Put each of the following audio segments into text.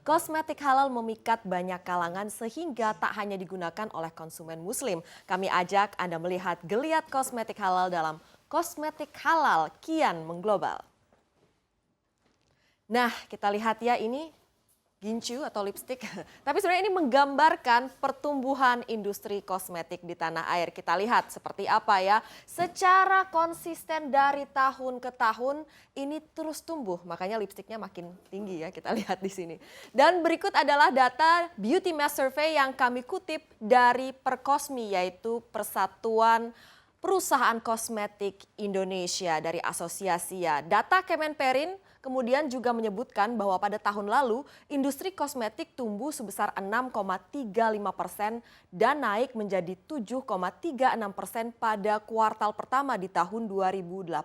Kosmetik halal memikat banyak kalangan sehingga tak hanya digunakan oleh konsumen muslim. Kami ajak Anda melihat geliat kosmetik halal dalam Kosmetik Halal Kian Mengglobal. Nah, kita lihat ya ini gincu atau lipstik. Tapi sebenarnya ini menggambarkan pertumbuhan industri kosmetik di tanah air. Kita lihat seperti apa ya. Secara konsisten dari tahun ke tahun ini terus tumbuh. Makanya lipstiknya makin tinggi ya, kita lihat di sini. Dan berikut adalah data Beauty Mass Survey yang kami kutip dari Perkosmi, yaitu Persatuan Perusahaan Kosmetik Indonesia dari Asosiasia. Data Kemenperin kemudian juga menyebutkan bahwa pada tahun lalu industri kosmetik tumbuh sebesar 6,35% dan naik menjadi 7,36% pada kuartal pertama di tahun 2018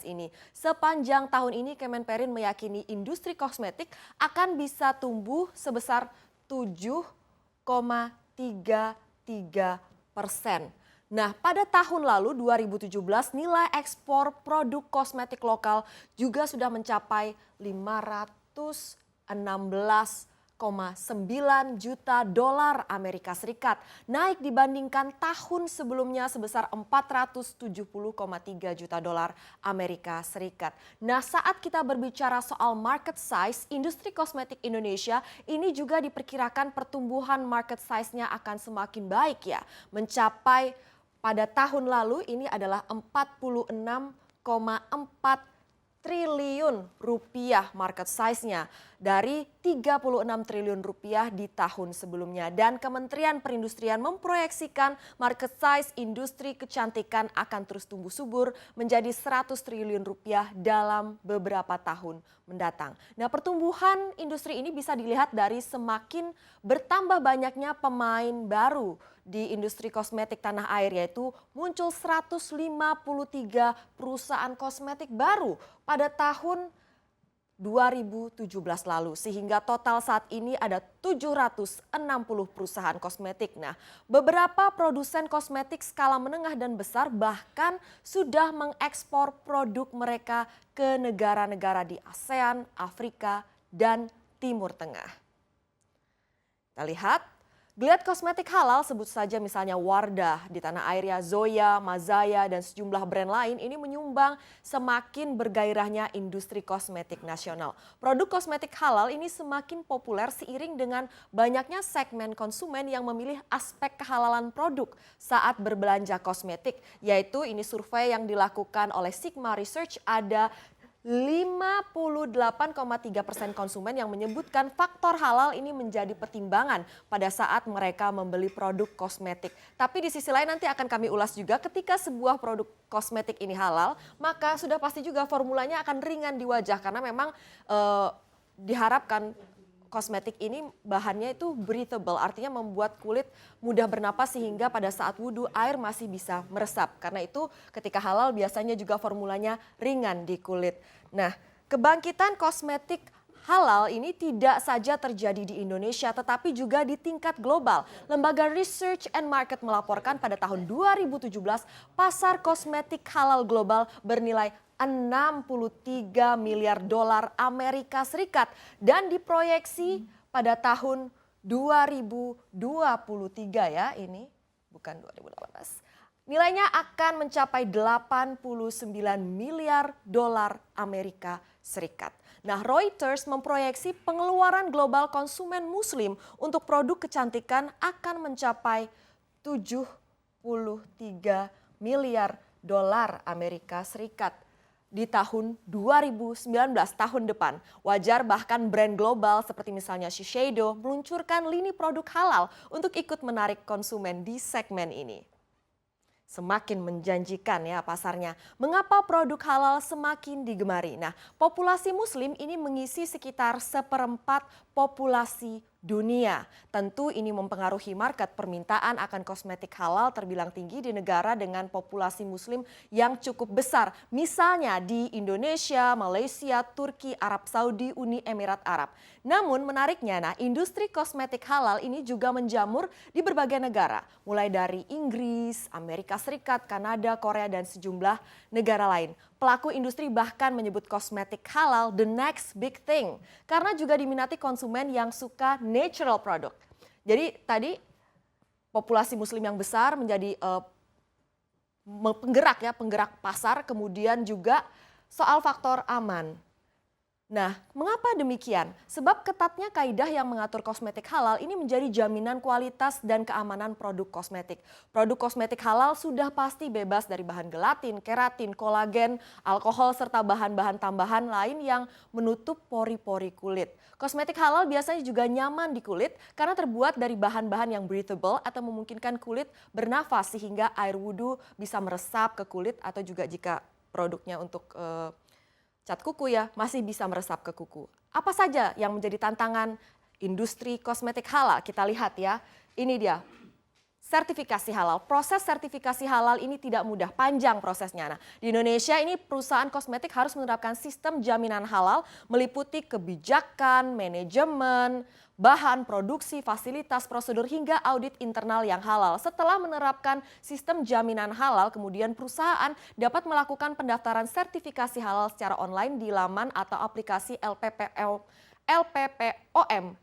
ini. Sepanjang tahun ini Kemenperin meyakini industri kosmetik akan bisa tumbuh sebesar 7,33%. Nah, pada tahun lalu 2017 nilai ekspor produk kosmetik lokal juga sudah mencapai 516,9 juta dolar Amerika Serikat. Naik dibandingkan tahun sebelumnya sebesar 470,3 juta dolar Amerika Serikat. Nah, saat kita berbicara soal market size, industri kosmetik Indonesia ini juga diperkirakan pertumbuhan market size-nya akan semakin baik ya, mencapai pada tahun lalu ini adalah 46,4 triliun rupiah market size-nya dari 36 triliun rupiah di tahun sebelumnya. Dan Kementerian Perindustrian memproyeksikan market size industri kecantikan akan terus tumbuh subur menjadi 100 triliun rupiah dalam beberapa tahun mendatang. Nah, pertumbuhan industri ini bisa dilihat dari semakin bertambah banyaknya pemain baru di industri kosmetik tanah air, yaitu muncul 153 perusahaan kosmetik baru pada tahun 2017 lalu, sehingga total saat ini ada 760 perusahaan kosmetik. Nah, beberapa produsen kosmetik skala menengah dan besar bahkan sudah mengekspor produk mereka ke negara-negara di ASEAN, Afrika, dan Timur Tengah. Kita lihat. Geliat kosmetik halal sebut saja misalnya Wardah di tanah air ya, Zoya, Mazaya dan sejumlah brand lain ini menyumbang semakin bergairahnya industri kosmetik nasional. Produk kosmetik halal ini semakin populer seiring dengan banyaknya segmen konsumen yang memilih aspek kehalalan produk saat berbelanja kosmetik. Yaitu ini survei yang dilakukan oleh Sigma Research, ada 58,3% konsumen yang menyebutkan faktor halal ini menjadi pertimbangan pada saat mereka membeli produk kosmetik. Tapi di sisi lain nanti akan kami ulas juga, ketika sebuah produk kosmetik ini halal, maka sudah pasti juga formulanya akan ringan di wajah karena memang diharapkan kosmetik ini bahannya itu breathable, artinya membuat kulit mudah bernapas sehingga pada saat wudhu air masih bisa meresap. Karena itu ketika halal biasanya juga formulanya ringan di kulit. Nah, kebangkitan kosmetik halal ini tidak saja terjadi di Indonesia tetapi juga di tingkat global. Lembaga Research and Market melaporkan pada tahun 2017 pasar kosmetik halal global bernilai 63 miliar dolar Amerika Serikat dan diproyeksi pada tahun 2023 ya, ini bukan 2018. Nilainya akan mencapai 89 miliar dolar Amerika Serikat. Nah, Reuters memproyeksi pengeluaran global konsumen muslim untuk produk kecantikan akan mencapai 73 miliar dolar Amerika Serikat di tahun 2019, tahun depan. Wajar bahkan brand global seperti misalnya Shiseido meluncurkan lini produk halal untuk ikut menarik konsumen di segmen ini. Semakin menjanjikan ya pasarnya. Mengapa produk halal semakin digemari? Nah, populasi muslim ini mengisi sekitar 1/4 populasi dunia. Tentu ini mempengaruhi market. Permintaan akan kosmetik halal terbilang tinggi di negara dengan populasi muslim yang cukup besar. Misalnya di Indonesia, Malaysia, Turki, Arab Saudi, Uni Emirat Arab. Namun menariknya, industri kosmetik halal ini juga menjamur di berbagai negara. Mulai dari Inggris, Amerika Serikat, Kanada, Korea, dan sejumlah negara lain. Pelaku industri bahkan menyebut kosmetik halal the next big thing karena juga diminati konsumen yang suka natural product. Jadi tadi populasi muslim yang besar menjadi penggerak pasar, kemudian juga soal faktor aman. Nah, mengapa demikian? Sebab ketatnya kaidah yang mengatur kosmetik halal ini menjadi jaminan kualitas dan keamanan produk kosmetik. Produk kosmetik halal sudah pasti bebas dari bahan gelatin, keratin, kolagen, alkohol, serta bahan-bahan tambahan lain yang menutup pori-pori kulit. Kosmetik halal biasanya juga nyaman di kulit karena terbuat dari bahan-bahan yang breathable atau memungkinkan kulit bernafas sehingga air wudhu bisa meresap ke kulit atau juga jika produknya untuk cat kuku ya, masih bisa meresap ke kuku. Apa saja yang menjadi tantangan industri kosmetik halal? Kita lihat ya, ini dia. Sertifikasi halal. Proses sertifikasi halal ini tidak mudah, panjang prosesnya. Nah, di Indonesia ini perusahaan kosmetik harus menerapkan sistem jaminan halal meliputi kebijakan, manajemen, bahan, produksi, fasilitas, prosedur hingga audit internal yang halal. Setelah menerapkan sistem jaminan halal, kemudian perusahaan dapat melakukan pendaftaran sertifikasi halal secara online di laman atau aplikasi LPPOM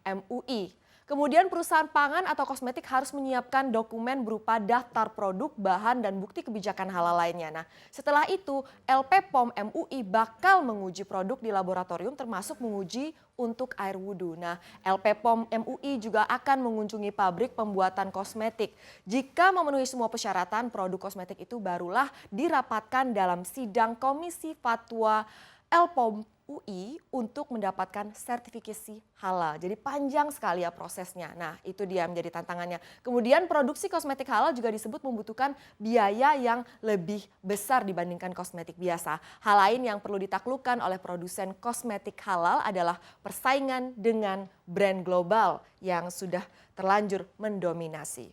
MUI. Kemudian perusahaan pangan atau kosmetik harus menyiapkan dokumen berupa daftar produk, bahan, dan bukti kebijakan halal lainnya. Nah, setelah itu LPPOM MUI bakal menguji produk di laboratorium termasuk menguji untuk air wudhu. Nah, LPPOM MUI juga akan mengunjungi pabrik pembuatan kosmetik. Jika memenuhi semua persyaratan, produk kosmetik itu barulah dirapatkan dalam sidang Komisi Fatwa LPPOM UI untuk mendapatkan sertifikasi halal. Jadi panjang sekali ya prosesnya. Nah, itu dia menjadi tantangannya. Kemudian produksi kosmetik halal juga disebut membutuhkan biaya yang lebih besar dibandingkan kosmetik biasa. Hal lain yang perlu ditaklukkan oleh produsen kosmetik halal adalah persaingan dengan brand global yang sudah terlanjur mendominasi.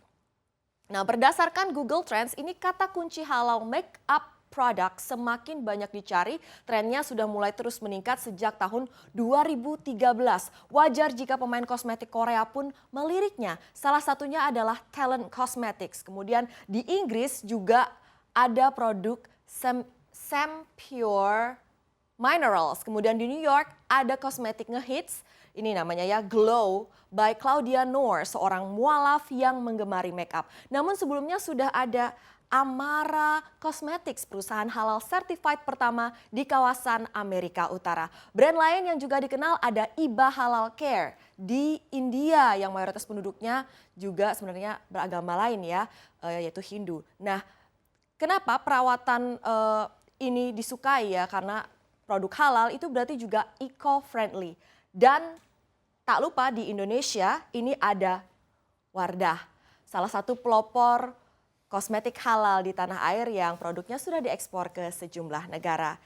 Nah, berdasarkan Google Trends, ini kata kunci halal make up produk semakin banyak dicari, trennya sudah mulai terus meningkat sejak tahun 2013. Wajar jika pemain kosmetik Korea pun meliriknya. Salah satunya adalah Talent Cosmetics. Kemudian di Inggris juga ada produk Pure Minerals. Kemudian di New York ada kosmetik ngehits, ini namanya ya Glow by Claudia Noor, seorang mualaf yang menggemari makeup. Namun sebelumnya sudah ada Amara Cosmetics, perusahaan halal certified pertama di kawasan Amerika Utara. Brand lain yang juga dikenal ada Iba Halal Care di India yang mayoritas penduduknya juga sebenarnya beragama lain ya, yaitu Hindu. Nah, kenapa perawatan ini disukai ya? Karena produk halal itu berarti juga eco-friendly. Dan tak lupa di Indonesia ini ada Wardah, salah satu pelopor kosmetik halal di tanah air yang produknya sudah diekspor ke sejumlah negara.